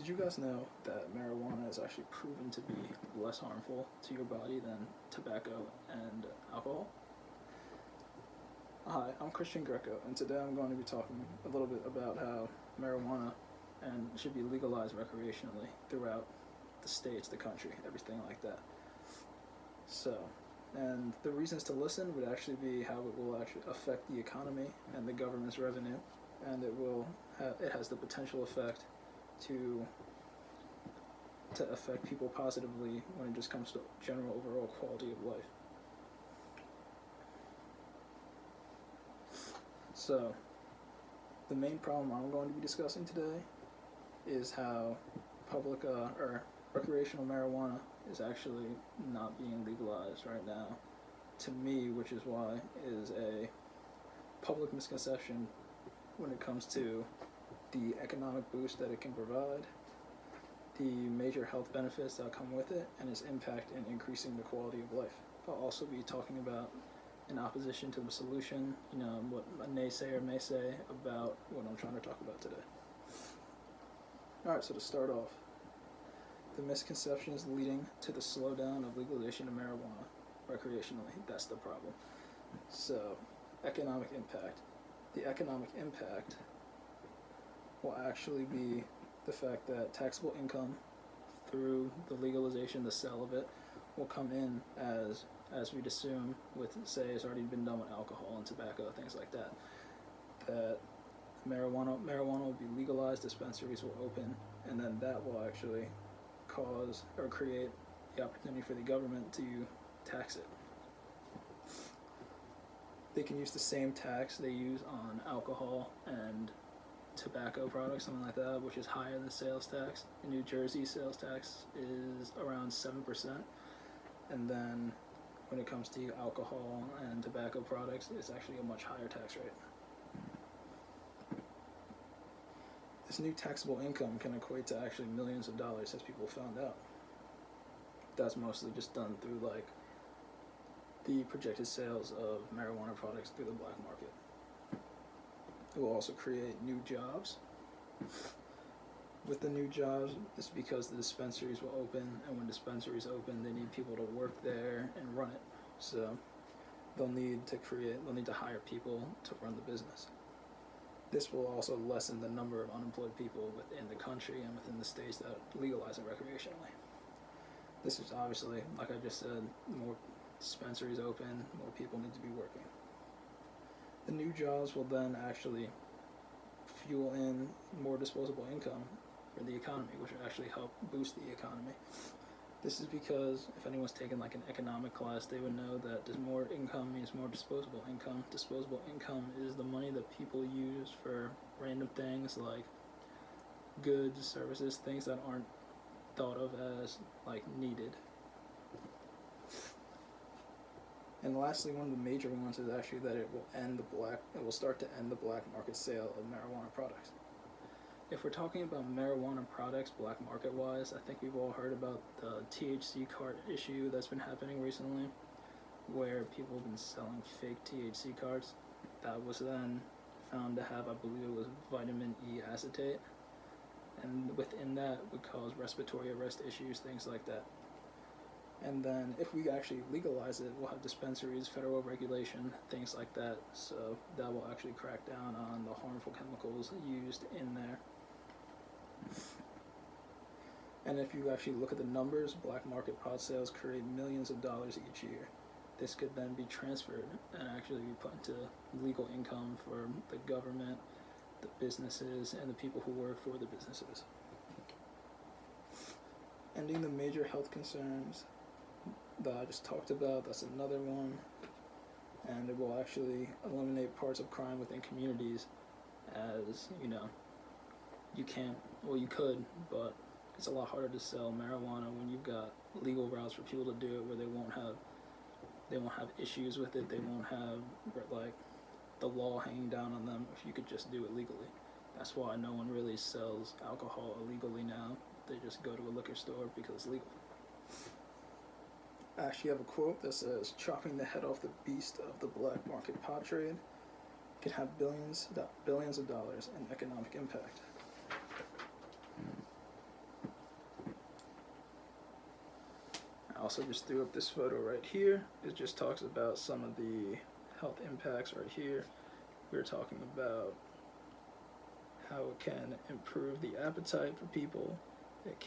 Did you guys know that marijuana is actually proven to be less harmful to your body than tobacco and alcohol? Hi, I'm Christian Greco, and today I'm going to be talking a little bit about how marijuana and should be legalized recreationally throughout the states, the country, everything like that. So, and the reasons to listen would actually be how it will actually affect the economy and the government's revenue, and it has the potential effect to affect people positively when it just comes to general overall quality of life. So, the main problem I'm going to be discussing today is how public or recreational marijuana is actually not being legalized right now. To me, which is why is a public misconception when it comes to the economic boost that it can provide, the major health benefits that come with it, and its impact in increasing the quality of life. I'll also be talking about in opposition to the solution, what a naysayer may say about what I'm trying to talk about today. Alright, so to start off, the misconceptions leading to the slowdown of legalization of marijuana recreationally, that's the problem. So, economic impact. The economic impact will actually be the fact that taxable income through the legalization, the sale of it, will come in as we'd assume with, say, it's already been done with alcohol and tobacco, things like that. That marijuana will be legalized, dispensaries will open, and then that will actually cause or create the opportunity for the government to tax it. They can use the same tax they use on alcohol and tobacco products, something like that, which is higher than sales tax. In New Jersey, sales tax is around 7%, and then when it comes to alcohol and tobacco products, it's actually a much higher tax rate. This new taxable income can equate to actually millions of dollars, as people found out. That's mostly just done through the projected sales of marijuana products through the black market. It will also create new jobs. With the new jobs, it's because the dispensaries will open, and when dispensaries open, they need people to work there and run it. So they'll need to hire people to run the business. This will also lessen the number of unemployed people within the country and within the states that legalize it recreationally. This is obviously, like I just said, more dispensaries open, more people need to be working. The new jobs will then actually fuel in more disposable income for the economy, which will actually help boost the economy. This is because if anyone's taken an economic class, they would know that more income means more disposable income. Disposable income is the money that people use for random things like goods, services, things that aren't thought of as needed. And lastly, one of the major ones is actually that it will start to end the black market sale of marijuana products. If we're talking about marijuana products black market wise, I think we've all heard about the THC card issue that's been happening recently, where people have been selling fake THC cards that was then found to have, I believe it was vitamin E acetate, and within that would cause respiratory arrest issues, things like that. And then if we actually legalize it, we'll have dispensaries, federal regulation, things like that. So that will actually crack down on the harmful chemicals used in there. And if you actually look at the numbers, black market pot sales create millions of dollars each year. This could then be transferred and actually be put into legal income for the government, the businesses, and the people who work for the businesses. Ending the major health concerns that I just talked about, that's another one, and it will actually eliminate parts of crime within communities, as you could, but it's a lot harder to sell marijuana when you've got legal routes for people to do it, where they won't have issues with it, they won't have the law hanging down on them if you could just do it legally. That's why no one really sells alcohol illegally now. They just go to a liquor store because it's legal. I actually have a quote that says, "Chopping the head off the beast of the black market pot trade can have billions of dollars in economic impact." also just threw up this photo right here. It just talks about some of the health impacts right here. We're talking about how it can improve the appetite for people. It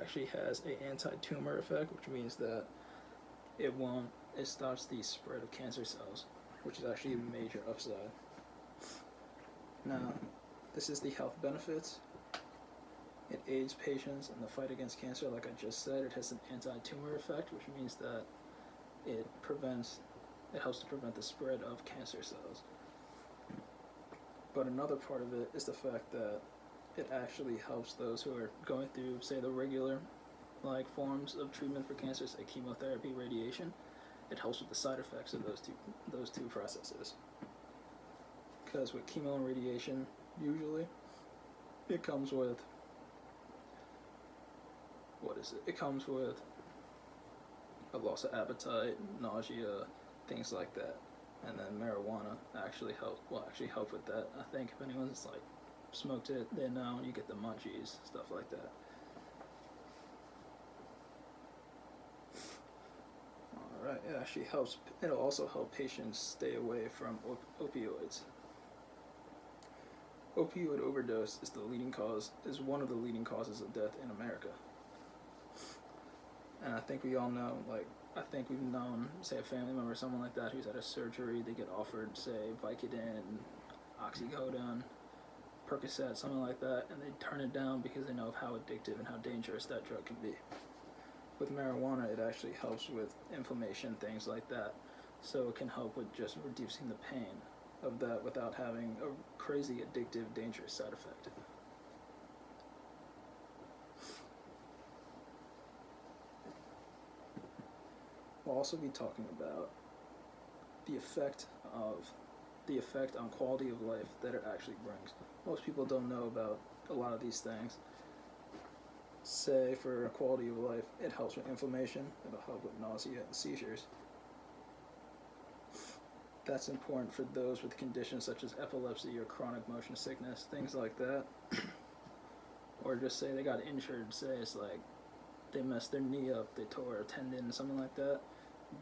actually has an anti-tumor effect, which means that it stops the spread of cancer cells, which is actually a major upside. Now, this is the health benefits. It aids patients in the fight against cancer, like I just said. It has an anti-tumor effect, which means that it helps to prevent the spread of cancer cells. But another part of it is the fact that it actually helps those who are going through, say, the regular forms of treatment for cancer, say chemotherapy, radiation. It helps with the side effects of those two processes. Because with chemo and radiation, usually, it comes with, It comes with a loss of appetite, nausea, things like that. And then marijuana will actually help with that. I think if anyone's smoked it, they know you get the munchies, stuff like that. Alright, it'll also help patients stay away from opioids. Opioid overdose is one of the leading causes of death in America. And I think we all know, I think we've known, say, a family member or someone like that who's had a surgery, they get offered, say, Vicodin, oxycodone, Percocet, something like that, and they turn it down because they know of how addictive and how dangerous that drug can be. With marijuana, it actually helps with inflammation, things like that, so it can help with just reducing the pain of that without having a crazy, addictive, dangerous side effect. We'll also be talking about the effect on quality of life that it actually brings. Most people don't know about a lot of these things. Say, for quality of life, it helps with inflammation, it'll help with nausea and seizures. That's important for those with conditions such as epilepsy or chronic motion sickness, things like that. Or just say they got injured, say it's they messed their knee up, they tore a tendon, something like that.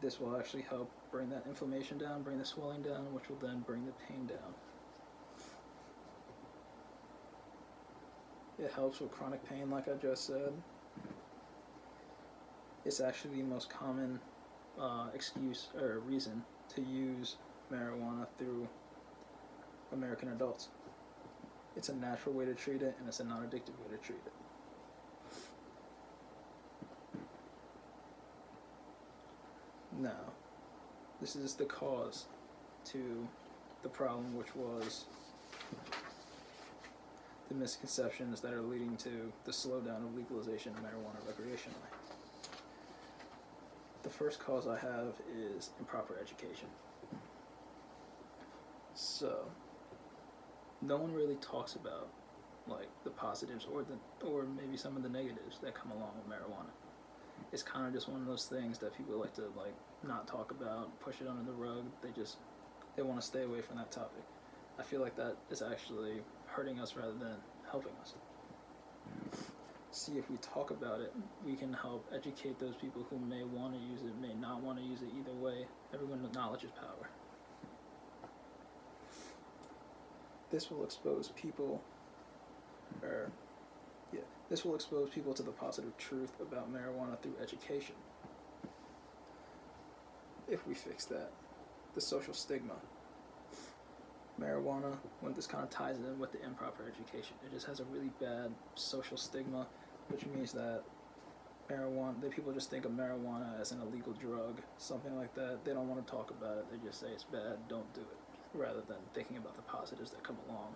This will actually help bring that inflammation down, bring the swelling down, which will then bring the pain down. It helps with chronic pain, like I just said. It's actually the most common excuse or reason to use marijuana through American adults. It's a natural way to treat it, and it's a non-addictive way to treat it. Now, this is the cause to the problem, which was the misconceptions that are leading to the slowdown of legalization of marijuana recreationally. The first cause I have is improper education. So, no one really talks about the positives or maybe some of the negatives that come along with marijuana. It's kind of just one of those things that people like to not talk about, push it under the rug. They want to stay away from that topic. I feel like that is actually hurting us rather than helping us. See, if we talk about it, we can help educate those people who may want to use it, may not want to use it. Either way, everyone with knowledge is power. This will expose people to the positive truth about marijuana through education. If we fix that, the social stigma. Marijuana, when this kind of ties in with the improper education, it just has a really bad social stigma, which means that people just think of marijuana as an illegal drug, something like that. They don't want to talk about it. They just say it's bad, don't do it, rather than thinking about the positives that come along.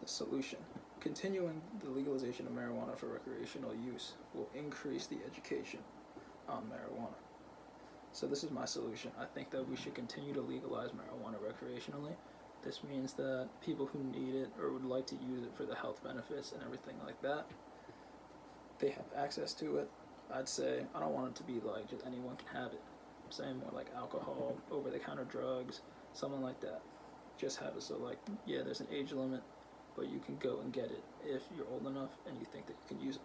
The solution. Continuing the legalization of marijuana for recreational use will increase the education on marijuana. So this is my solution. I think that we should continue to legalize marijuana recreationally. This means that people who need it or would like to use it for the health benefits and everything like that, they have access to it. I'd say I don't want it to be just anyone can have it. I'm saying more like alcohol, over-the-counter drugs, something like that. Just have it so there's an age limit, but you can go and get it if you're old enough and you think that you can use it.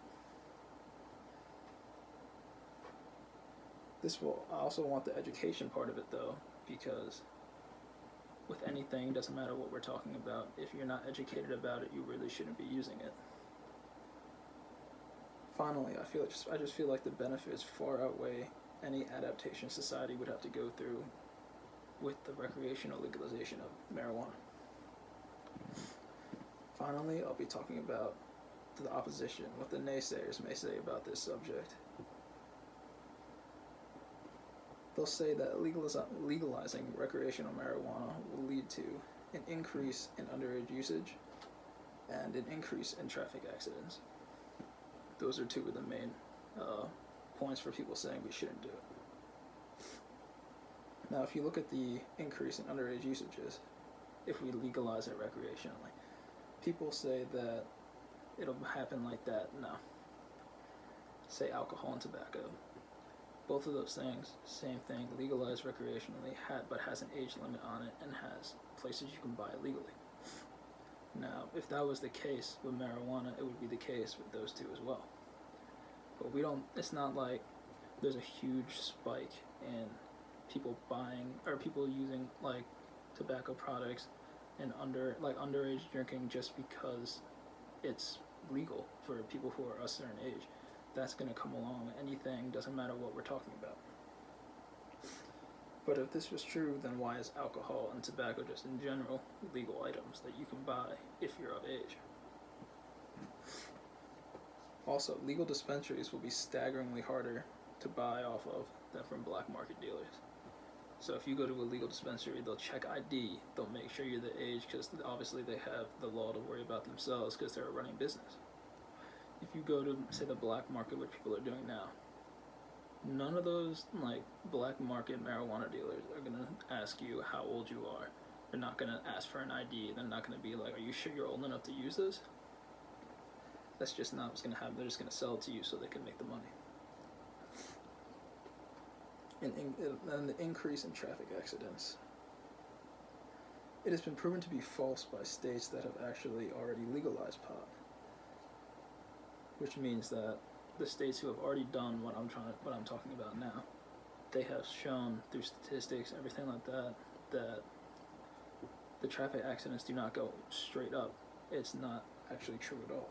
I also want the education part of it though, because with anything, doesn't matter what we're talking about, if you're not educated about it, you really shouldn't be using it. Finally, I just feel like the benefits far outweigh any adaptation society would have to go through with the recreational legalization of marijuana. Finally, I'll be talking about the opposition, what the naysayers may say about this subject. They'll say that legalizing recreational marijuana will lead to an increase in underage usage and an increase in traffic accidents. Those are two of the main points for people saying we shouldn't do it. Now, if you look at the increase in underage usages, if we legalize it recreationally, people say that it'll happen like that. No. Say alcohol and tobacco. Both of those things, same thing, legalized recreationally, but has an age limit on it and has places you can buy it legally. Now, if that was the case with marijuana, it would be the case with those two as well. But it's not like there's a huge spike in people buying, or people using, like, tobacco products and underage drinking just because it's legal for people who are a certain age. That's going to come along with anything, doesn't matter what we're talking about. But if this was true, then why is alcohol and tobacco just in general legal items that you can buy if you're of age? Also, legal dispensaries will be staggeringly harder to buy off of than from black market dealers. So if you go to a legal dispensary, they'll check ID, they'll make sure you're the age, because obviously they have the law to worry about themselves because they're a running business. If you go to, say, the black market, which people are doing now, none of those, like, black market marijuana dealers are going to ask you how old you are. They're not going to ask for an ID. They're not going to be like, are you sure you're old enough to use this? That's just not what's going to happen. They're just going to sell it to you so they can make the money. And the increase in traffic accidents. It has been proven to be false by states that have actually already legalized pot, which means that the states who have already done what I'm talking about now, they have shown through statistics, everything like that, that the traffic accidents do not go straight up. It's not actually true at all.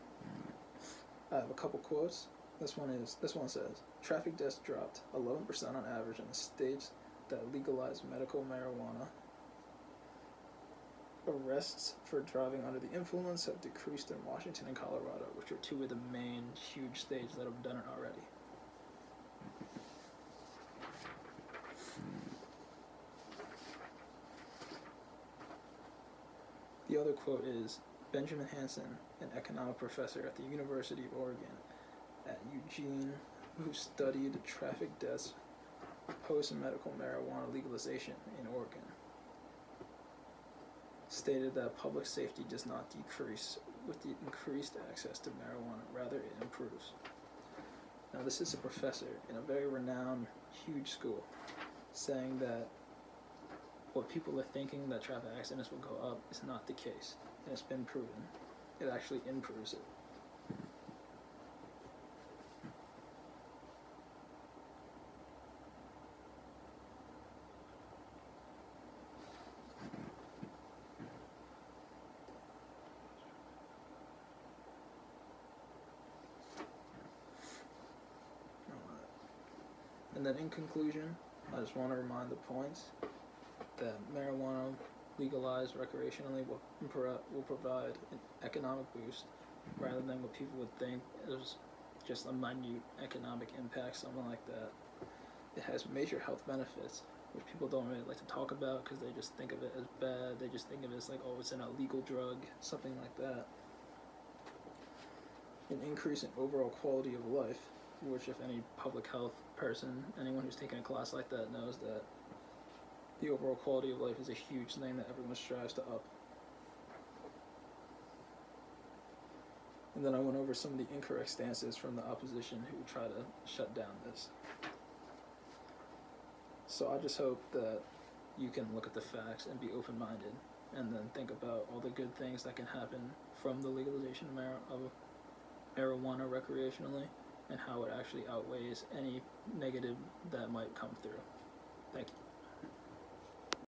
I have a couple quotes. This one says, traffic deaths dropped 11% on average in the states that legalize medical marijuana. Arrests for driving under the influence have decreased in Washington and Colorado, which are two of the main huge states that have done it already. The other quote is, Benjamin Hansen, an economic professor at the University of Oregon at Eugene, who studied traffic deaths post-medical marijuana legalization in Oregon, stated that public safety does not decrease with the increased access to marijuana, rather it improves. Now, this is a professor in a very renowned, huge school, saying that what people are thinking that traffic accidents will go up is not the case, and it's been proven. It actually improves it. And then in conclusion, I just want to remind the points that marijuana legalized recreationally will provide an economic boost rather than what people would think is just a minute economic impact, something like that. It has major health benefits, which people don't really like to talk about because they just think of it as bad. They just think of it as like, oh, it's an illegal drug, something like that. An increase in overall quality of life, which if any public health person, anyone who's taken a class like that knows that the overall quality of life is a huge thing that everyone strives to up. And then I went over some of the incorrect stances from the opposition who try to shut down this. So I just hope that you can look at the facts and be open-minded, and then think about all the good things that can happen from the legalization of marijuana recreationally, and how it actually outweighs any negative that might come through. Thank you.